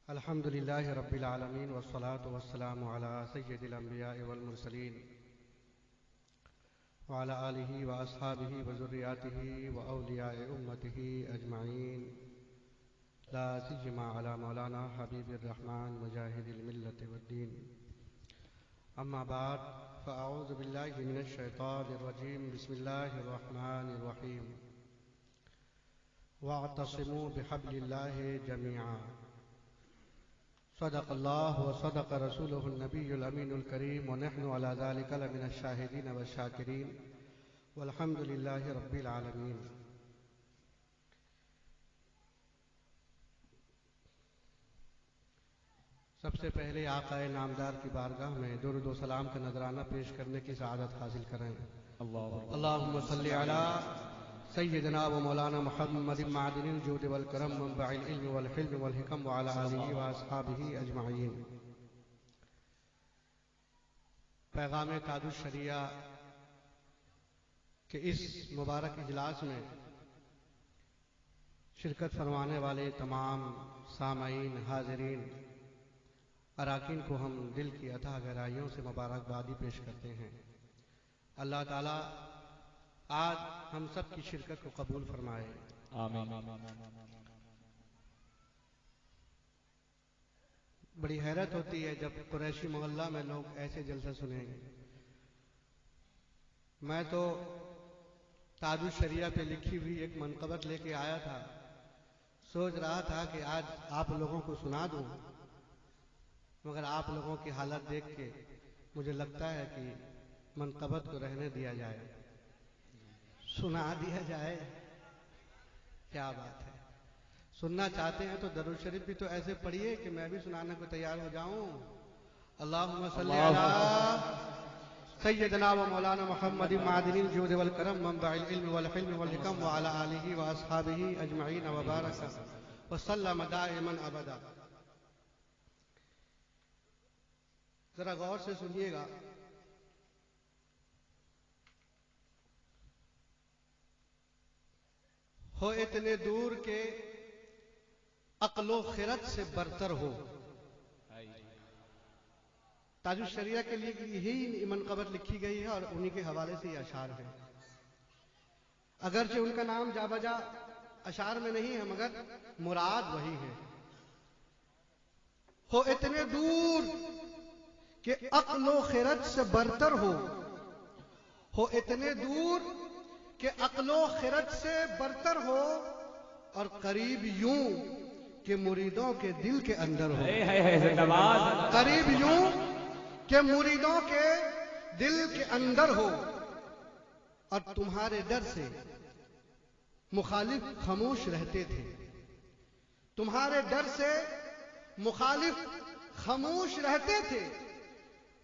الحمد لله رب العالمين والصلاة والسلام على سيد الأنبياء والمرسلين وعلى آله وأصحابه وذرياته وأولياء أمته أجمعين لا سيما على مولانا حبيب الرحمن مجاهد الملة والدين. أما بعد فأعوذ بالله من الشيطان الرجيم. بسم الله الرحمن الرحيم. واعتصموا بحبل الله جميعا. صدق الله وصدق رسوله النبي الأمين الكريم ونحن على ذلك لمن الشاهدين والشاكرين والحمد لله رب العالمين. سب سے پہلے آقا نامدار کی بارگاہ میں درود و سلام کا نذرانہ پیش کرنے کی سعادت حاصل کریں. اللہم صلی علی سیدنا و مولانا محمد معدن الجود والکرم منبع العلم والحلم والحکم وعلى آلہ واصحابہ اجمعین. پیغام تاج الشریعہ کے اس مبارک اجلاس میں شرکت فرمانے والے تمام سامعین حاضرین اراکین کو ہم دل کی اتھا گہرائیوں سے مبارکبادی پیش کرتے ہیں. اللہ تعالیٰ آج ہم سب کی شرکت کو قبول فرمائے. آمین. بڑی حیرت ہوتی ہے جب قریشی محلہ میں لوگ ایسے جلسے سنیں. میں تو تاج الشریعہ پہ لکھی ہوئی ایک منقبت لے کے آیا تھا. سوچ رہا تھا کہ آج آپ لوگوں کو سنا دوں، مگر آپ لوگوں کی حالت دیکھ کے مجھے لگتا ہے کہ منقبت کو رہنے دیا جائے، سنا دیا جائے. کیا بات ہے، سننا چاہتے ہیں تو درود شریف بھی تو ایسے پڑھیے کہ میں بھی سنانے کو تیار ہو جاؤں. اللہم صلی علی سیدنا و مولانا محمد معدن الجود والکرم منبع العلم والحلم والحکم وعلی آلہ واصحابہ اجمعین وبارک وسلم دائما ابدا. ذرا غور سے سنیے گا. ہو اتنے دور کے عقل و خرد سے برتر ہو. تاج الشریعہ کے لیے یہی منقبت لکھی گئی ہے اور انہی کے حوالے سے یہ اشعار ہیں. اگرچہ ان کا نام جا بجا اشعار میں نہیں ہے مگر مراد وہی ہے. ہو اتنے دور کہ عقل و خرد سے برتر ہو اتنے دور کہ عقل و خرد سے برتر ہو اور قریب یوں کہ مریدوں کے دل کے اندر ہو. قریب یوں کہ مریدوں کے دل کے اندر ہو اور تمہارے ڈر سے مخالف خاموش رہتے تھے. تمہارے ڈر سے مخالف خاموش رہتے تھے.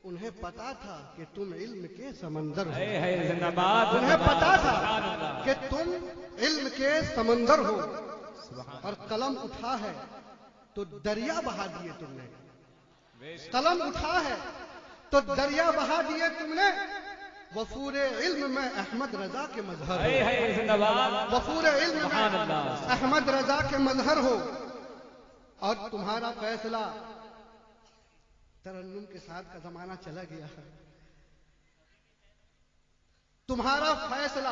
انہیں پتا تھا کہ تم علم کے سمندر ہو. انہیں پتا تھا کہ تم علم کے سمندر ہو اور قلم اٹھا ہے تو دریا بہا دیے تم نے. قلم اٹھا ہے تو دریا بہا دیے تم نے. وفور علم میں احمد رضا کے مظہر ہو. وفور علم میں احمد رضا کے مظہر ہو اور تمہارا فیصلہ ترنم کے ساتھ کا زمانہ چلا گیا ہے. تمہارا فیصلہ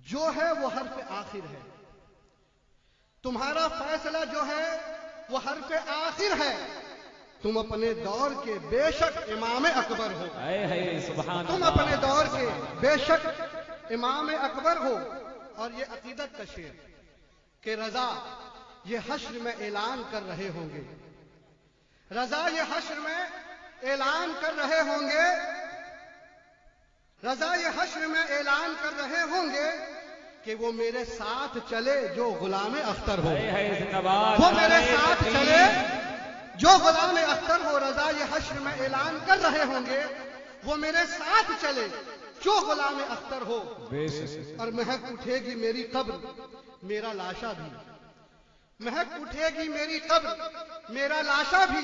جو ہے وہ حرف آخر ہے. تمہارا فیصلہ جو ہے وہ حرف آخر ہے. تم اپنے دور کے بے شک امام اکبر ہو. تم اپنے دور کے بے شک امام اکبر ہو. اور یہ عقیدت کا شعر کہ رضا یہ حشر میں اعلان کر رہے ہوں گے. رضا یہ حشر میں اعلان کر رہے ہوں گے. رضا یہ حشر میں اعلان کر رہے ہوں گے کہ وہ میرے ساتھ چلے جو غلام اختر ہو. وہ میرے ساتھ چلے جو غلام اختر ہو. رضا یہ حشر میں اعلان کر رہے ہوں گے وہ میرے ساتھ چلے جو غلام اختر ہو. اور مہک اٹھے گی میری قبر میرا لاشا بھی. مہک اٹھے گی میری قبر میرا لاشا بھی.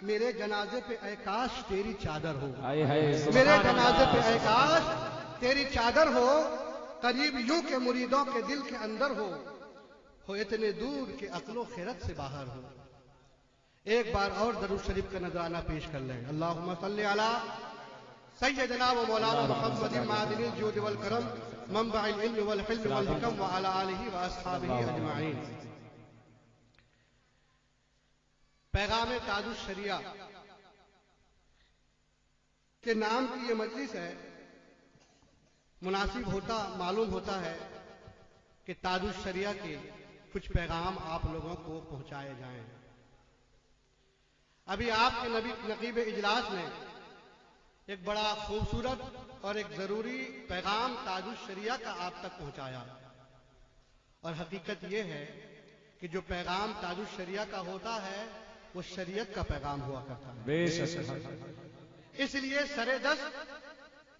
میرے جنازے پہ اے کاش تیری چادر ہو. میرے جنازے پہ اے کاش تیری چادر ہو. قریب یوں کہ مریدوں کے دل کے اندر ہو ہو اتنے دور کہ عقل و خرد سے باہر ہو. ایک بار اور درود شریف کا نذرانہ پیش کر لیں. اللہم صلی علی سیدنا و مولانا محمد معدن الجود والکرم منبع العلم والحلم والحکم وعلی آلہ واصحابہ اجمعین. پیغام تاج الشریعہ کے نام کی یہ مجلس ہے. مناسب ہوتا معلوم ہوتا ہے کہ تاج الشریعہ کے کچھ پیغام آپ لوگوں کو پہنچائے جائیں. ابھی آپ کے نقیب اجلاس نے ایک بڑا خوبصورت اور ایک ضروری پیغام تاج الشریعہ کا آپ تک پہنچایا. اور حقیقت یہ ہے کہ جو پیغام تاج الشریعہ کا ہوتا ہے وہ شریعت کا پیغام ہوا کرتا ہے. اس لیے سر دست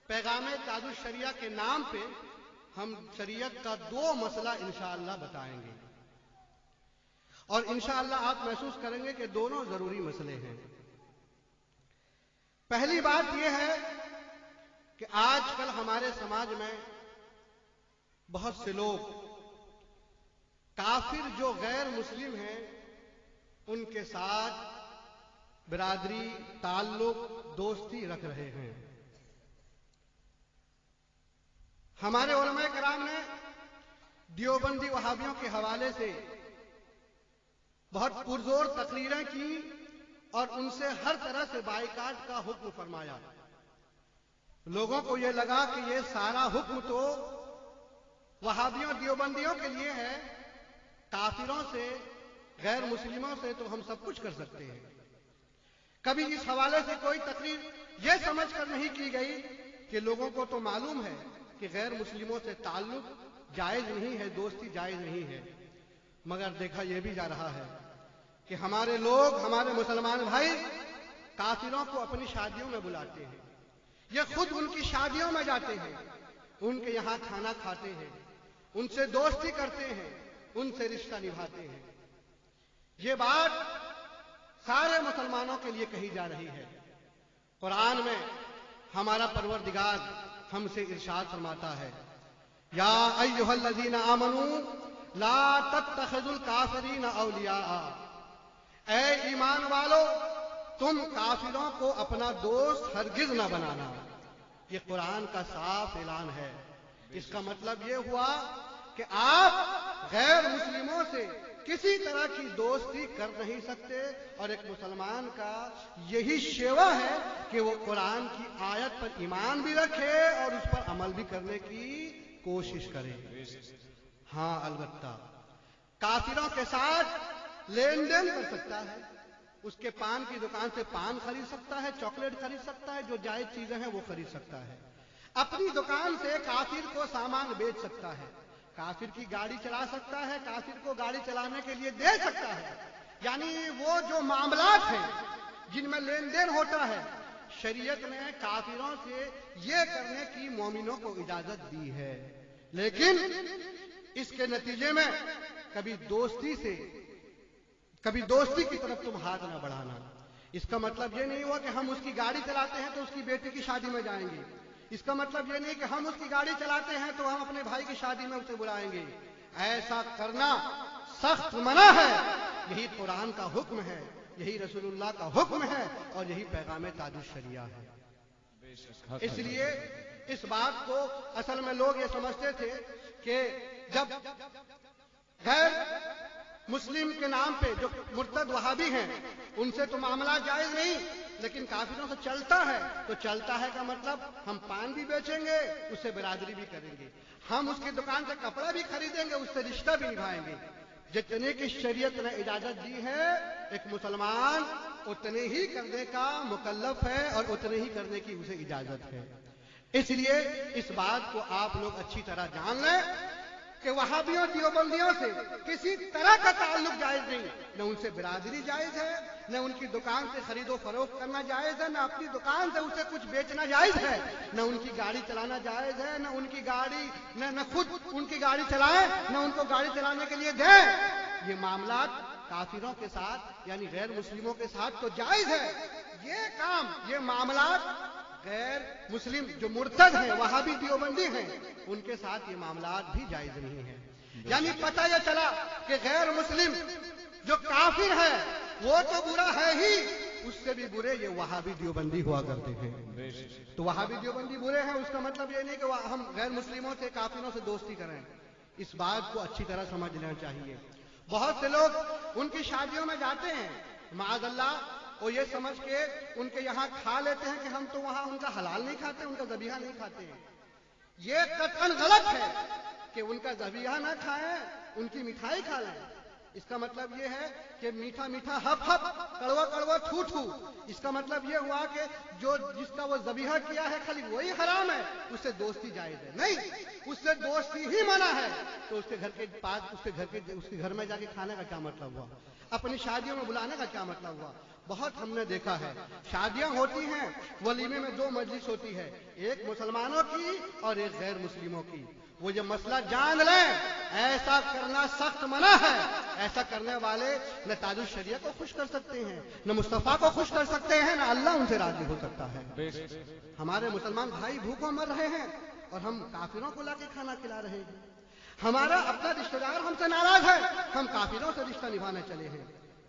پیغام تاج الشریعہ کے نام پہ ہم شریعت کا 2 مسئلہ انشاءاللہ بتائیں گے. اور انشاءاللہ آپ محسوس کریں گے کہ دونوں ضروری مسئلے ہیں. پہلی بات یہ ہے کہ آج کل ہمارے سماج میں بہت سے لوگ کافر جو غیر مسلم ہیں ان کے ساتھ برادری، تعلق، دوستی رکھ رہے ہیں. ہمارے علماء کرام نے دیوبندی وہابیوں کے حوالے سے بہت پرزور تقریریں کی اور ان سے ہر طرح سے بائیکاٹ کا حکم فرمایا. لوگوں کو یہ لگا کہ یہ سارا حکم تو وہابیوں دیوبندیوں کے لیے ہے، کافروں سے، غیر مسلموں سے تو ہم سب کچھ کر سکتے ہیں. کبھی اس حوالے سے کوئی تقریر یہ سمجھ کر نہیں کی گئی کہ لوگوں کو تو معلوم ہے کہ غیر مسلموں سے تعلق جائز نہیں ہے، دوستی جائز نہیں ہے. مگر دیکھا یہ بھی جا رہا ہے کہ ہمارے لوگ، ہمارے مسلمان بھائی کافروں کو اپنی شادیوں میں بلاتے ہیں. یہ خود ان کی شادیوں میں جاتے ہیں، ان کے یہاں کھانا کھاتے ہیں، ان سے دوستی کرتے ہیں، ان سے رشتہ نبھاتے ہیں. یہ بات سارے مسلمانوں کے لیے کہی جا رہی ہے. قرآن میں ہمارا پروردگار ہم سے ارشاد فرماتا ہے، یا ایھا الذین آمنوا لا تتخذوا الکافرین اولیاء. اے ایمان والو تم کافروں کو اپنا دوست ہرگز نہ بنانا. یہ قرآن کا صاف اعلان ہے. اس کا مطلب یہ ہوا کہ آپ غیر مسلموں سے کسی طرح کی دوستی کر نہیں سکتے. اور ایک مسلمان کا یہی شیوا ہے کہ وہ قرآن کی آیت پر ایمان بھی رکھے اور اس پر عمل بھی کرنے کی کوشش کرے. ہاں البتہ کافروں کے ساتھ لین دین کر سکتا ہے. اس کے پان کی دکان سے پان خرید سکتا ہے، چاکلیٹ خرید سکتا ہے، جو جائز چیزیں ہیں وہ خرید سکتا ہے. اپنی دکان سے کافر کو سامان بیچ سکتا ہے، کافر کی گاڑی چلا سکتا ہے، کافر کو گاڑی چلانے کے لیے دے سکتا ہے. یعنی وہ جو معاملات ہیں جن میں لین دین ہوتا ہے، شریعت نے کافروں سے یہ کرنے کی مومنوں کو اجازت دی ہے. لیکن اس کے نتیجے میں کبھی دوستی کی طرف تم ہاتھ نہ بڑھانا. اس کا مطلب یہ نہیں ہوا کہ ہم اس کی گاڑی چلاتے ہیں تو اس کی بیٹی کی شادی میں جائیں گے. اس کا مطلب یہ نہیں کہ ہم اس کی گاڑی چلاتے ہیں تو ہم اپنے بھائی کی شادی میں اسے بلائیں گے. ایسا کرنا سخت منع ہے. یہی قرآن کا حکم ہے، یہی رسول اللہ کا حکم ہے اور یہی پیغام تاج الشریعہ ہے. اس لیے اس بات کو اصل میں لوگ یہ سمجھتے تھے کہ جب غیر مسلم کے نام پہ جو مرتد وہابی ہیں ان سے تو معاملات جائز نہیں، لیکن کافروں سے چلتا ہے تو چلتا ہے کا مطلب ہم پان بھی بیچیں گے، اس سے برادری بھی کریں گے، ہم اس کی دکان سے کپڑا بھی خریدیں گے، اس سے رشتہ بھی نبھائیں گے. جتنے کی شریعت نے اجازت دی ہے ایک مسلمان اتنے ہی کرنے کا مکلف ہے اور اتنے ہی کرنے کی اسے اجازت ہے. اس لیے اس بات کو آپ لوگ اچھی طرح جان لیں کہ وہابیوں دیوبندیوں سے کسی طرح کا تعلق جائز نہیں. نہ ان سے برادری جائز ہے، نہ ان کی دکان سے خرید و فروخت کرنا جائز ہے، نہ اپنی دکان سے اسے کچھ بیچنا جائز ہے، نہ ان کی گاڑی چلانا جائز ہے، نہ ان کی گاڑی نہ خود ان کی گاڑی چلائیں، نہ ان کو گاڑی چلانے کے لیے دیں. یہ معاملات کافروں کے ساتھ یعنی غیر مسلموں کے ساتھ تو جائز ہے. یہ کام، یہ معاملات غیر مسلم جو مرتد ہیں، وہابی دیوبندی ہیں، ان کے ساتھ یہ معاملات بھی جائز نہیں ہیں. یعنی پتہ یہ چلا کہ غیر مسلم جو کافر ہے وہ تو برا ہے ہی، اس سے بھی برے یہ وہابی دیوبندی ہوا کرتے ہیں. تو وہابی دیوبندی برے ہیں، اس کا مطلب یہ نہیں کہ ہم غیر مسلموں سے کافروں سے دوستی کریں. اس بات کو اچھی طرح سمجھ لینا چاہیے. بہت سے لوگ ان کی شادیوں میں جاتے ہیں معاذ اللہ، وہ یہ سمجھ کے ان کے یہاں کھا لیتے ہیں کہ ہم تو وہاں ان کا حلال نہیں کھاتے، ان کا ذبیحہ نہیں کھاتے ہیں. یہ قطعاً غلط ہے کہ ان کا ذبیحہ نہ کھائیں، ان کی مٹھائی کھا لیں. اس کا مطلب یہ ہے کہ میٹھا میٹھا ہپ ہپ، کڑوا کڑوا تھو تھو. اس کا مطلب یہ ہوا کہ جس کا وہ ذبیحہ کیا ہے خالی وہی حرام ہے، اس سے دوستی جائز ہے. نہیں، اس سے دوستی ہی منع ہے. تو اس کے گھر کے پاس اس کے گھر میں جا کے کھانے کا کیا مطلب ہوا؟ اپنی شادیوں میں بلانے کا کیا مطلب ہوا؟ بہت ہم نے دیکھا ہے شادیاں ہوتی ہیں، ولیمے میں دو مجلس ہوتی ہے، ایک مسلمانوں کی اور ایک غیر مسلموں کی. وہ یہ مسئلہ جان لیں، ایسا کرنا سخت منع ہے. ایسا کرنے والے نہ تاج الشریعہ کو خوش کر سکتے ہیں، نہ مصطفیٰ کو خوش کر سکتے ہیں، نہ اللہ ان سے راضی ہو سکتا ہے. ہمارے مسلمان بھائی بھوکوں مر رہے ہیں اور ہم کافروں کو لا کے کھانا کھلا رہے ہیں. ہمارا اپنا رشتہ دار ہم سے ناراض ہے، ہم کافروں سے رشتہ نبھانے چلے ہیں.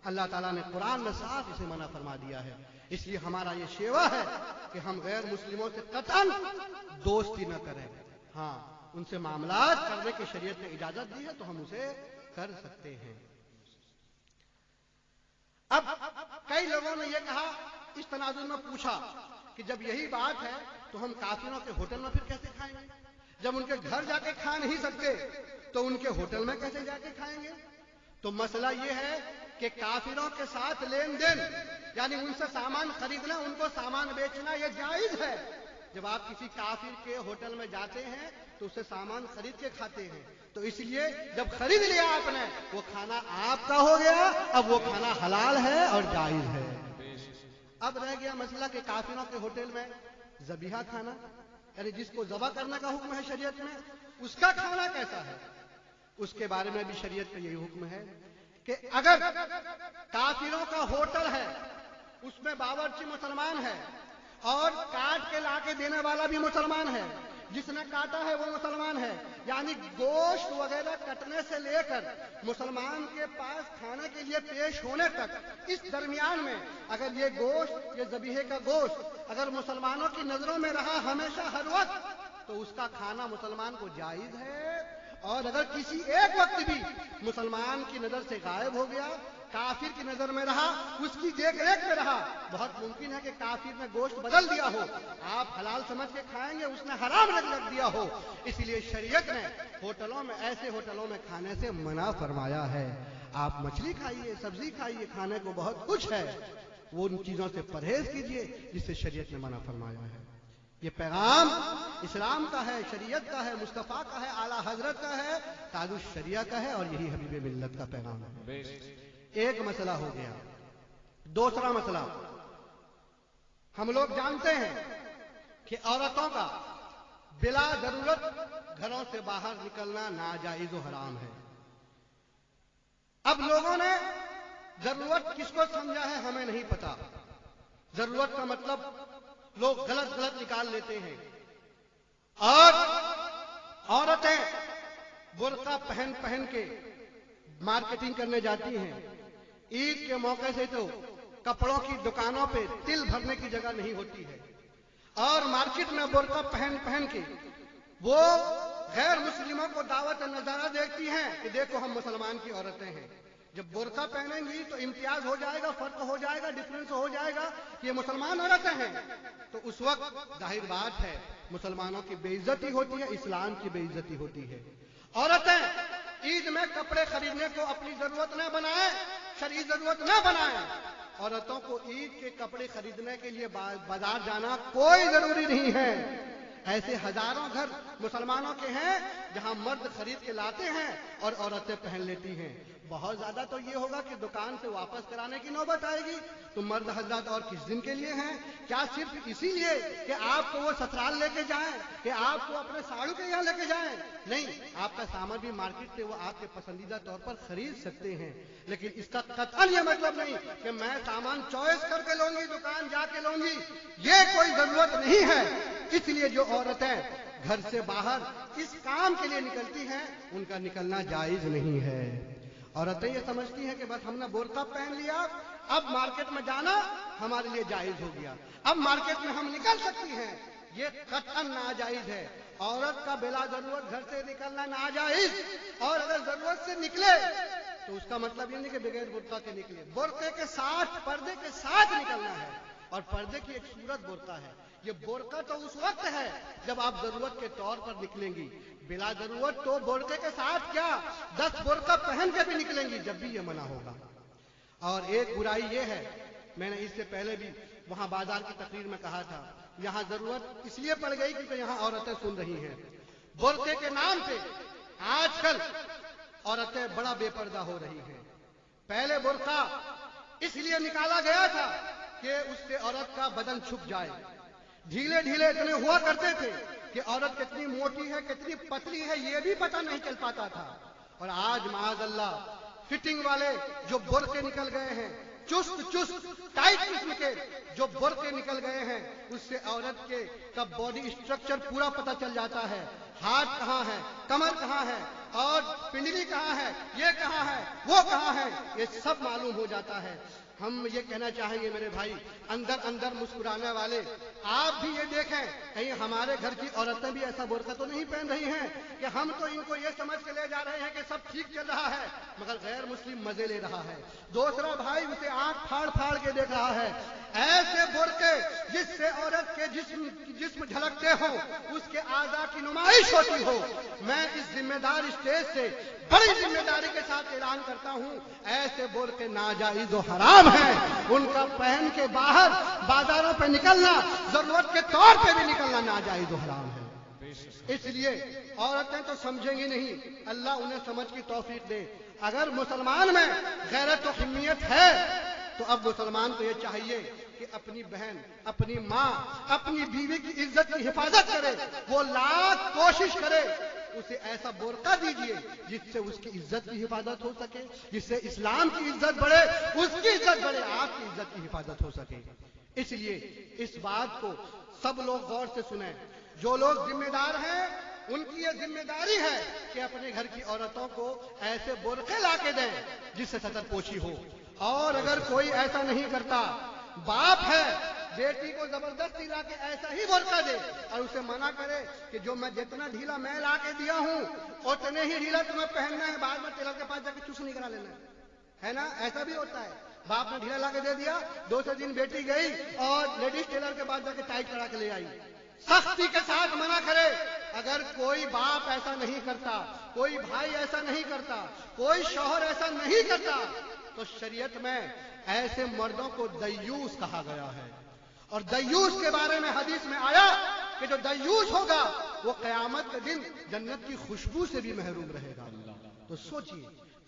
اللہ تعالیٰ نے قرآن میں صاف اسے منع فرما دیا ہے. اس لیے ہمارا یہ شیوا ہے کہ ہم غیر مسلموں سے قطعاً دوستی نہ کریں. ہاں، ان سے معاملات کرنے کی شریعت نے اجازت دی ہے تو ہم اسے کر سکتے ہیں. اب کئی لوگوں نے یہ کہا، اس تناظر میں پوچھا کہ جب یہی بات ہے تو ہم کافروں کے ہوٹل میں پھر کیسے کھائیں گے؟ جب ان کے گھر جا کے کھا نہیں سکتے تو ان کے ہوٹل میں کیسے جا کے کھائیں گے؟ تو مسئلہ یہ ہے کہ کافروں کے ساتھ لین دین، یعنی ان سے سامان خریدنا، ان کو سامان بیچنا، یہ جائز ہے. جب آپ کسی کافر کے ہوٹل میں جاتے ہیں تو اسے سامان خرید کے کھاتے ہیں. تو اس لیے جب خرید لیا آپ نے، وہ کھانا آپ کا ہو گیا، اب وہ کھانا حلال ہے اور جائز ہے. اب رہ گیا مسئلہ کہ کافروں کے ہوٹل میں ذبیحہ کھانا، یعنی جس کو ذبح کرنے کا حکم ہے شریعت میں، اس کا کھانا کیسا ہے؟ اس کے بارے میں بھی شریعت کا یہی حکم ہے کہ اگر کافروں کا ہوٹل ہے، اس میں باورچی مسلمان ہے اور کاٹ کے لا کے دینے والا بھی مسلمان ہے، جس نے کاٹا ہے وہ مسلمان ہے، یعنی گوشت وغیرہ کٹنے سے لے کر مسلمان کے پاس کھانے کے لیے پیش ہونے تک، اس درمیان میں اگر یہ گوشت، یہ ذبیحے کا گوشت اگر مسلمانوں کی نظروں میں رہا ہمیشہ ہر وقت، تو اس کا کھانا مسلمان کو جائز ہے. اور اگر کسی ایک وقت بھی مسلمان کی نظر سے غائب ہو گیا، کافر کی نظر میں رہا، اس کی دیکھ ریکھ میں رہا، بہت ممکن ہے کہ کافر نے گوشت بدل دیا ہو، آپ حلال سمجھ کے کھائیں گے، اس نے حرام رکھ دیا ہو. اس لیے شریعت نے ہوٹلوں میں، ایسے ہوٹلوں میں کھانے سے منع فرمایا ہے. آپ مچھلی کھائیے، سبزی کھائیے، کھانے کو بہت کچھ ہے، وہ ان چیزوں سے پرہیز کیجیے جس سے شریعت نے منع فرمایا ہے. یہ پیغام اسلام کا ہے، شریعت کا ہے، مصطفیٰ کا ہے، اعلیٰ حضرت کا ہے، تاج الشریعہ کا ہے، اور یہی حبیب ملت کا پیغام ہے. ایک مسئلہ ہو گیا. دوسرا مسئلہ، ہم لوگ جانتے ہیں کہ عورتوں کا بلا ضرورت گھروں سے باہر نکلنا ناجائز و حرام ہے. اب لوگوں نے ضرورت کس کو سمجھا ہے ہمیں نہیں پتا. ضرورت کا مطلب لوگ غلط نکال لیتے ہیں، اور عورتیں برقع پہن کے مارکیٹنگ کرنے جاتی ہیں. عید کے موقع سے تو کپڑوں کی دکانوں پہ تل بھرنے کی جگہ نہیں ہوتی ہے، اور مارکیٹ میں برقع پہن کے وہ غیر مسلموں کو دعوت نظارہ دیکھتی ہیں کہ دیکھو ہم مسلمان کی عورتیں ہیں. جب برقع پہنیں گی تو امتیاز ہو جائے گا، فرق ہو جائے گا، ڈفرنس ہو جائے گا کہ یہ مسلمان عورتیں ہیں. تو اس وقت ظاہر بات ہے مسلمانوں کی بے عزتی ہوتی ہے، اسلام کی بے عزتی ہوتی ہے. عورتیں عید میں کپڑے خریدنے کو اپنی ضرورت نہ بنائیں، شرعی ضرورت نہ بنائیں. عورتوں کو عید کے کپڑے خریدنے کے لیے بازار جانا کوئی ضروری نہیں ہے. ایسے ہزاروں گھر مسلمانوں کے ہیں جہاں مرد خرید کے لاتے ہیں اور عورتیں پہن لیتی ہیں. بہت زیادہ تو یہ ہوگا کہ دکان سے واپس کرانے کی نوبت آئے گی. تو مرد حضرات اور کس دن کے لیے ہیں؟ کیا صرف اسی لیے کہ آپ کو وہ سسرال لے کے جائیں، کہ آپ کو اپنے ساڑو کے یہاں لے کے جائیں؟ نہیں، آپ کا سامان بھی مارکیٹ سے وہ آپ کے پسندیدہ طور پر خرید سکتے ہیں، لیکن اس کا قطعاً یہ مطلب نہیں کہ میں سامان چوائس کر کے لوں گی، دکان جا کے لوں گی. یہ کوئی ضرورت نہیں ہے. اس لیے جو عورتیں گھر سے باہر اس کام کے لیے نکلتی ہیں ان کا نکلنا جائز نہیں ہے۔ عورتیں یہ سمجھتی ہیں کہ بس ہم نے برقع پہن لیا، اب مارکیٹ میں جانا ہمارے لیے جائز ہو گیا، اب مارکیٹ میں ہم نکل سکتی ہیں۔ یہ قطعاً ناجائز ہے۔ عورت کا بلا ضرورت گھر سے نکلنا ناجائز، اور اگر ضرورت سے نکلے تو اس کا مطلب یہ نہیں کہ بغیر برقع کے نکلے، برقعے کے ساتھ، پردے کے ساتھ نکلنا ہے۔ اور پردے کی ایک صورت برقع ہے۔ یہ برقع تو اس وقت ہے جب آپ ضرورت کے طور پر نکلیں گی، بلا ضرورت تو برقعے کے ساتھ کیا 10 برقع پہن کے بھی نکلیں گی جب بھی یہ منع ہوگا۔ اور ایک برائی یہ ہے، میں نے اس سے پہلے بھی وہاں بازار کی تقریر میں کہا تھا، یہاں ضرورت اس لیے پڑ گئی کیونکہ یہاں عورتیں سن رہی ہیں۔ برقعے کے نام پہ آج کل عورتیں بڑا بے پردہ ہو رہی ہیں۔ پہلے برقع اس لیے نکالا گیا تھا کہ اس سے عورت کا بدن چھپ جائے۔ ڈھیلے ڈھیلے اتنے ہوا کرتے تھے کہ عورت کتنی موٹی ہے کتنی پتلی ہے یہ بھی پتہ نہیں چل پاتا تھا۔ اور آج معاذ اللہ فٹنگ والے جو برقعے نکل گئے ہیں، چست ٹائٹ قسم کے جو برقعے نکل گئے ہیں، اس سے عورت کے کا باڈی اسٹرکچر پورا پتہ چل جاتا ہے، ہاتھ کہاں ہے، کمر کہاں ہے، اور پنڈلی کہاں ہے، یہ کہاں ہے، وہ کہاں ہے، یہ سب معلوم ہو جاتا ہے۔ ہم یہ کہنا چاہیں گے میرے بھائی، اندر اندر مسکرانے والے، آپ بھی یہ دیکھیں کہیں ہمارے گھر کی عورتیں بھی ایسا برقع تو نہیں پہن رہی ہیں کہ ہم تو ان کو یہ سمجھ کے لے جا رہے ہیں کہ سب ٹھیک چل رہا ہے مگر غیر مسلم مزے لے رہا ہے، دوسرا بھائی اسے آنکھ پھاڑ پھاڑ کے دیکھ رہا ہے۔ ایسے برقعے جس سے عورت کے جسم جھلکتے ہوں، اس کے اعضاء کی نمائش ہوتی ہو، میں اس ذمہ دار اسٹیج سے بڑی ذمہ داری کے ساتھ اعلان کرتا ہوں، ایسے برقعے ناجائز و حرام ہیں۔ ان کا پہن کے باہر بازاروں پہ نکلنا، ضرورت کے طور پہ بھی نکلنا ناجائز و حرام ہے۔ اس لیے عورتیں تو سمجھیں گی نہیں، اللہ انہیں سمجھ کی توفیق دے۔ اگر مسلمان میں غیرت و حمیت ہے تو اب مسلمان کو یہ چاہیے کہ اپنی بہن، اپنی ماں، اپنی بیوی کی عزت کی حفاظت کرے، وہ لاکھ کوشش کرے، اسے ایسا برقع دیجئے جس سے اس کی عزت کی حفاظت ہو سکے، جس سے اسلام کی عزت بڑھے، اس کی عزت بڑھے، آپ کی عزت کی حفاظت ہو سکے۔ اس لیے اس بات کو سب لوگ غور سے سنیں، جو لوگ ذمہ دار ہیں ان کی یہ ذمہ داری ہے کہ اپنے گھر کی عورتوں کو ایسے برقعے لا کے دیں جس سے ستر پوشی ہو۔ اور اگر کوئی ایسا نہیں کرتا، باپ ہے بیٹی کو زبردستی لا کے ایسا ہی برقع دے اور اسے منع کرے کہ جو میں جتنا ڈھیلا میں لا کے دیا ہوں اتنے ہی ڈھیلا تمہیں پہننا ہے، بعد میں ٹیلر کے پاس جا کے چوس نہیں کرا لینا ہے نا، ایسا بھی ہوتا ہے۔ باپ نے ڈھیلا لا کے دے دیا، دوسرے دن بیٹی گئی اور لیڈیز ٹیلر کے پاس جا کے ٹائٹ کرا کے لے آئی۔ سختی کے ساتھ منع کرے۔ اگر کوئی باپ ایسا نہیں کرتا، کوئی بھائی ایسا نہیں کرتا، کوئی شوہر ایسا نہیں کرتا تو شریعت میں ایسے مردوں کو دیوس کہا گیا ہے۔ اور دیوس کے بارے میں حدیث میں آیا کہ جو دیوس ہوگا وہ قیامت کے دن جنت کی خوشبو سے بھی محروم رہے گا۔ تو سوچئے،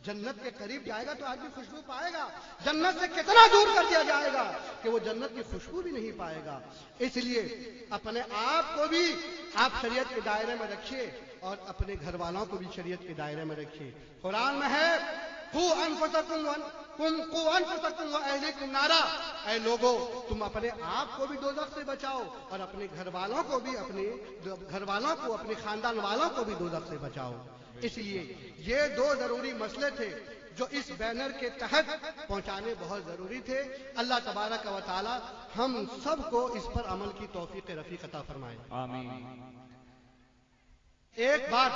جنت کے قریب جائے گا تو آدمی خوشبو پائے گا، جنت سے کتنا دور کر دیا جائے گا کہ وہ جنت کی خوشبو بھی نہیں پائے گا۔ اس لیے اپنے آپ کو بھی آپ شریعت کے دائرے میں رکھیے اور اپنے گھر والوں کو بھی شریعت کے دائرے میں رکھیے۔ قرآن میں ہے قُوا أَنفُسَكُمْ وَأَهْلِيكُمْ نَارًا، اے لوگو تم اپنے آپ کو بھی دوزخ سے بچاؤ اور اپنے گھر والوں کو بھی، اپنے خاندان والوں کو بھی دوزخ سے بچاؤ۔ اس لیے یہ دو ضروری مسئلے تھے جو اس بینر کے تحت پہنچانے بہت ضروری تھے۔ اللہ تبارک و تعالی ہم سب کو اس پر عمل کی توفیق رفیق عطا فرمائے، آمین۔ ایک بات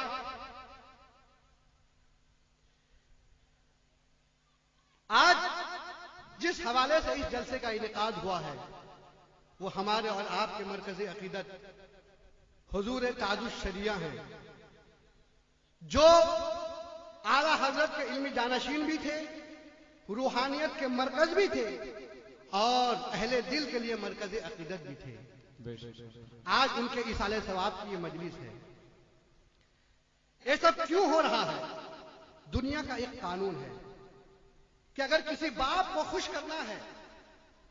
آج جس حوالے سے اس جلسے کا انعقاد ہوا ہے وہ ہمارے اور آپ کے مرکز عقیدت حضور تاج الشریعہ ہیں، جو اعلیٰ حضرت کے علمی جانشین بھی تھے، روحانیت کے مرکز بھی تھے اور اہل دل کے لیے مرکز عقیدت بھی تھے۔ آج ان کے ایصال ثواب کی یہ مجلس ہے۔ یہ سب کیوں ہو رہا ہے؟ دنیا کا ایک قانون ہے کہ اگر کسی باپ کو خوش کرنا ہے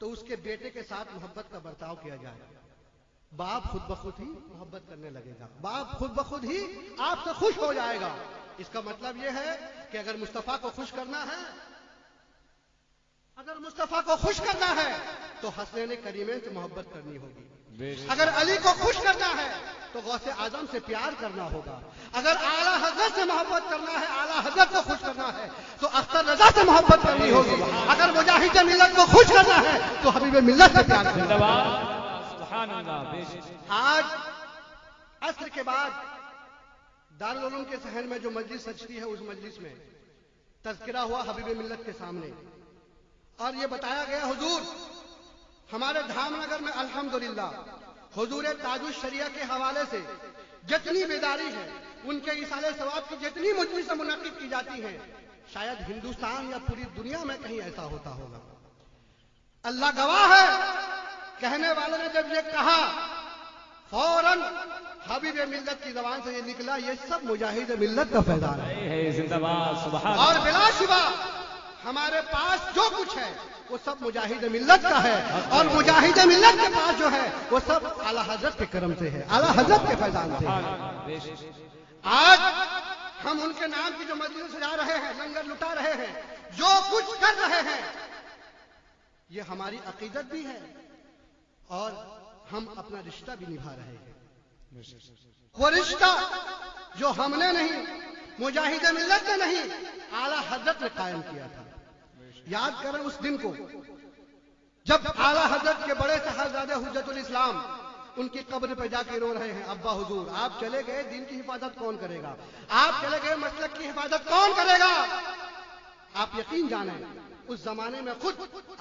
تو اس کے بیٹے کے ساتھ محبت کا برتاؤ کیا جائے، باپ خود بخود ہی محبت کرنے لگے گا، باپ خود بخود ہی آپ سے خوش ہو جائے گا۔ اس کا مطلب یہ ہے کہ اگر مصطفیٰ کو خوش کرنا ہے، تو حسنین کریمین سے محبت کرنی ہوگی۔ اگر علی کو خوش کرنا ہے تو غوث اعظم سے پیار کرنا ہوگا. اگر اعلیٰ حضرت سے محبت کرنا ہے, اعلیٰ حضرت کو خوش کرنا ہے, تو اختر رضا سے محبت کرنی ہوگی. اگر مجاہد ملت کو خوش کرنا ہے تو حبیب ملت سے پیار کرنا ہے. آج عصر کے بعد دارالعلوم کے صحن میں جو مجلس سجتی ہے, اس مجلس میں تذکرہ ہوا حبیب ملت کے سامنے, اور یہ بتایا گیا حضور ہمارے دھام نگر میں الحمدللہ حضور تاج الشریعہ کے حوالے سے جتنی بیداری ہے, ان کے ایصال ثواب کی جتنی مجلسیں منعقد کی جاتی ہیں, شاید ہندوستان یا پوری دنیا میں کہیں ایسا ہوتا ہوگا. اللہ گواہ ہے, کہنے والے نے جب یہ کہا فوراً حبیب ملت کی زبان سے یہ نکلا, یہ سب مجاہد ملت کا فیضان ہے. اور بلا شبہ ہمارے پاس جو کچھ ہے وہ سب مجاہد ملت کا ہے, اور مجاہد ملت کے پاس جو ہے وہ سب اعلیٰ حضرت کے کرم سے ہے, اعلیٰ حضرت کے فیضان سے ہے. آج ہم ان کے نام کی جو مجلس سجا رہے ہیں, لنگر لٹا رہے ہیں, جو کچھ کر رہے ہیں, یہ ہماری عقیدت بھی ہے اور ہم اپنا رشتہ بھی نبھا رہے ہیں. وہ رشتہ جو ہم نے نہیں, مجاہد ملت نے نہیں, اعلیٰ حضرت نے قائم کیا تھا. یاد کریں اس دن کو جب اعلیٰ حضرت کے بڑے صاحبزادے حجت الاسلام ان کی قبر پہ جا کے رو رہے ہیں, ابا حضور آپ چلے گئے, دین کی حفاظت کون کرے گا؟ آپ چلے گئے, مسلک کی حفاظت کون کرے گا؟ آپ یقین جانیں اس زمانے میں خود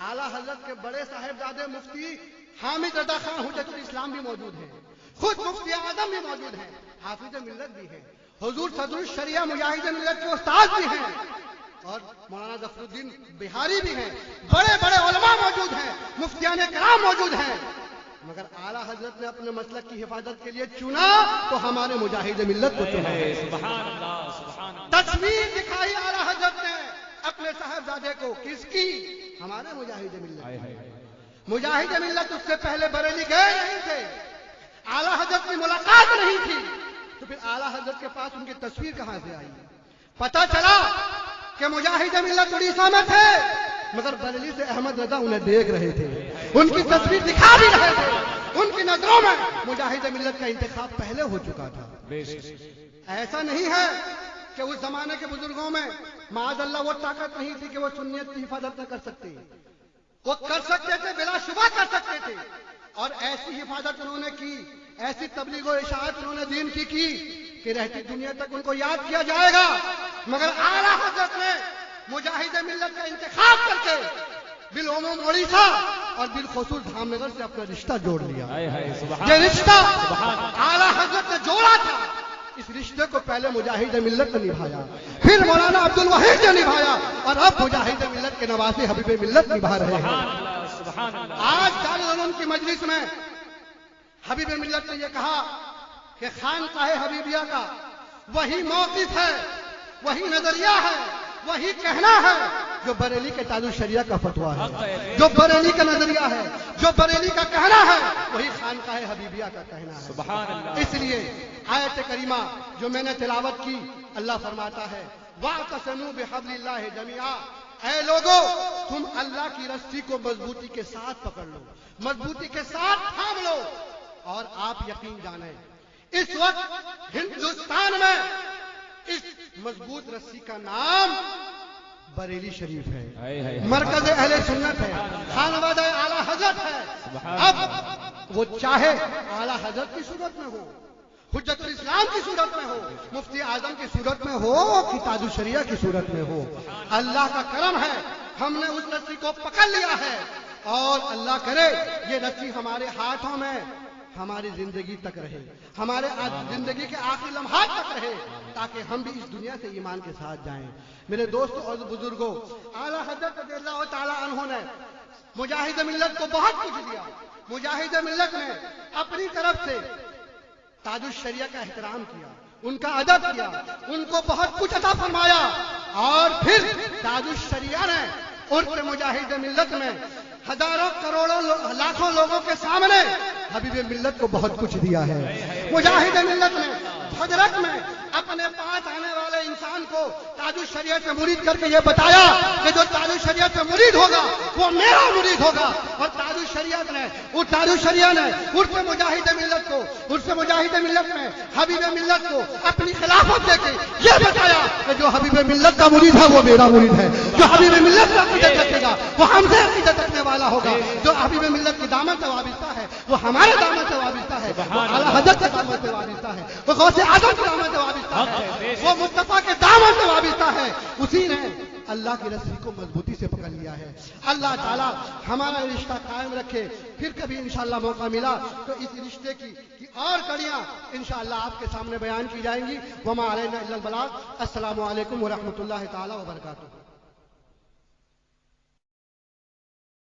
اعلیٰ حضرت کے بڑے صاحبزادے مفتی حامد رضا خان حجت الاسلام بھی موجود ہیں, خود مفتی اعظم بھی موجود ہیں, حافظ ملت بھی ہیں, حضور صدر الشریعہ مجاہد ملت کے استاد بھی ہیں, اور مولانا ظفر الدین بہاری بھی ہیں, بڑے بڑے علماء موجود ہیں, مفتیان کرام موجود ہیں. مگر اعلیٰ حضرت نے اپنے مسلک کی حفاظت کے لیے چنا تو ہمارے مجاہد ملت کو چنا. تصویر دکھائی اعلیٰ حضرت نے اپنے صاحبزادے کو, کس کی؟ ہمارے مجاہد ملت. مجاہد ملت اس سے پہلے بریلی گئے نہیں تھے, اعلیٰ حضرت کی ملاقات نہیں تھی, تو پھر اعلیٰ حضرت کے پاس ان کی تصویر کہاں سے آئی؟ پتا چلا کہ مجاہد ملت اڑیسہ میں تھے, مگر بریلی سے احمد رضا انہیں دیکھ رہے تھے, ان کی تصویر دکھا بھی رہے تھے. ان کی نظروں میں مجاہد ملت کا انتخاب پہلے ہو چکا تھا. ایسا نہیں ہے کہ اس زمانے کے بزرگوں میں معاذ اللہ وہ طاقت نہیں تھی کہ وہ سنیت کی حفاظت نہ کر سکتے. وہ کر سکتے تھے, بلا شبہ کر سکتے تھے, اور ایسی حفاظت انہوں نے کی, ایسی تبلیغ و اشاعت انہوں نے دین کی کہ رہتی دنیا تک ان کو یاد کیا جائے گا. مگر اعلیٰ حضرت نے مجاہد ملت کا انتخاب کر کے بالعموم اڑیسہ اور بالخصوص دھام نگر سے اپنا رشتہ جوڑ لیا. یہ رشتہ اعلیٰ حضرت نے جوڑا تھا, اس رشتے کو پہلے مجاہد ملت نے نبھایا, پھر مولانا عبد الوحید نے نبھایا, اور اب مجاہد ملت کے نواسے حبیب ملت نبھا رہے ہیں. آج دارالعلوم کی مجلس میں حبیب ملت نے یہ کہا کہ خانقاہ حبیبیہ کا وہی موقف ہے, وہی نظریہ ہے, وہی کہنا ہے جو بریلی کے تاج الشریعہ کا فتویٰ ہے, جو بریلی کا نظریہ ہے, جو بریلی کا کہنا ہے, وہی خانقاہ حبیبیہ کا کہنا ہے. اس لیے آیت کریمہ جو میں نے تلاوت کی, اللہ فرماتا ہے وَاعْتَصِمُوا بِحَبْلِ اللَّهِ جَمِيعًا, اے لوگو تم اللہ کی رسی کو مضبوطی کے ساتھ پکڑ لو, مضبوطی کے ساتھ تھام لو. اور آپ یقین جانیں اس وقت ہندوستان میں اس مضبوط رسی کا نام بریلی شریف ہے, مرکز اہل سنت ہے, خانوادہ اعلیٰ حضرت ہے. اب وہ چاہے اعلیٰ حضرت کی صورت میں ہو, حجت الاسلام کی صورت میں ہو, مفتی اعظم کی صورت میں ہو, کہ تاج الشریعہ کی صورت میں ہو, اللہ کا کرم ہے ہم نے اس رسی کو پکڑ لیا ہے. اور اللہ کرے یہ رسی ہمارے ہاتھوں میں ہماری زندگی تک رہے, ہمارے زندگی کے آخری لمحات تک رہے, تاکہ ہم بھی اس دنیا سے ایمان کے ساتھ جائیں. میرے دوستوں اور بزرگوں, اعلیٰ حضرت رضی اللہ تعالیٰ عنہ نے مجاہد ملت کو بہت کچھ دیا. مجاہد ملت نے اپنی طرف سے تاج الشریعہ کا احترام کیا, ان کا ادب کیا, ان کو بہت کچھ عطا فرمایا. اور پھر تاج الشریعہ نے عرف مجاہد ملت میں ہزاروں کروڑوں لاکھوں لوگوں کے سامنے حبیب ملت کو بہت کچھ دیا ہے. مجاہد ملت نے حضرت میں اپنے پاس آنے والے انسان کو تاج الشریعہ سے مرید کر کے یہ بتایا کہ جو تاج الشریعہ سے مرید ہوگا وہ میرا مرید ہوگا. اور تاج الشریعت نے تاج الشریعہ نے عرف مجاہد ملت کو میں حبیب ملت کو اپنی خلافت دے کے یہ بتایا کہ جو حبیب ملت کا مرید ہے وہ میرا مرید ہے. جو حبیب ملت کا عقیدت رکھے گا وہ ہم سے عقیدت رکھنے والا ہوگا. جو حبیب ملت کی دامن سے وابستہ ہے وہ ہمارے دامن سے وابستہ ہے. وہ اعلیٰ حضرت کے دامن سے وابستہ ہے. وہ غوث اعظم کے دامن سے وابستہ ہے. وہ مصطفیٰ کے دامن سے وابستہ ہے. اسی نے اللہ کی رسی کو مضبوطی سے پکڑ لیا ہے. اللہ تعالیٰ ہمارا رشتہ قائم رکھے. پھر کبھی انشاءاللہ موقع ملا تو اس رشتے کی اور کڑیاں انشاءاللہ آپ کے سامنے بیان کی جائیں گی. وما علینا الا البلاغ. السلام علیکم ورحمۃ اللہ تعالیٰ وبرکاتہ.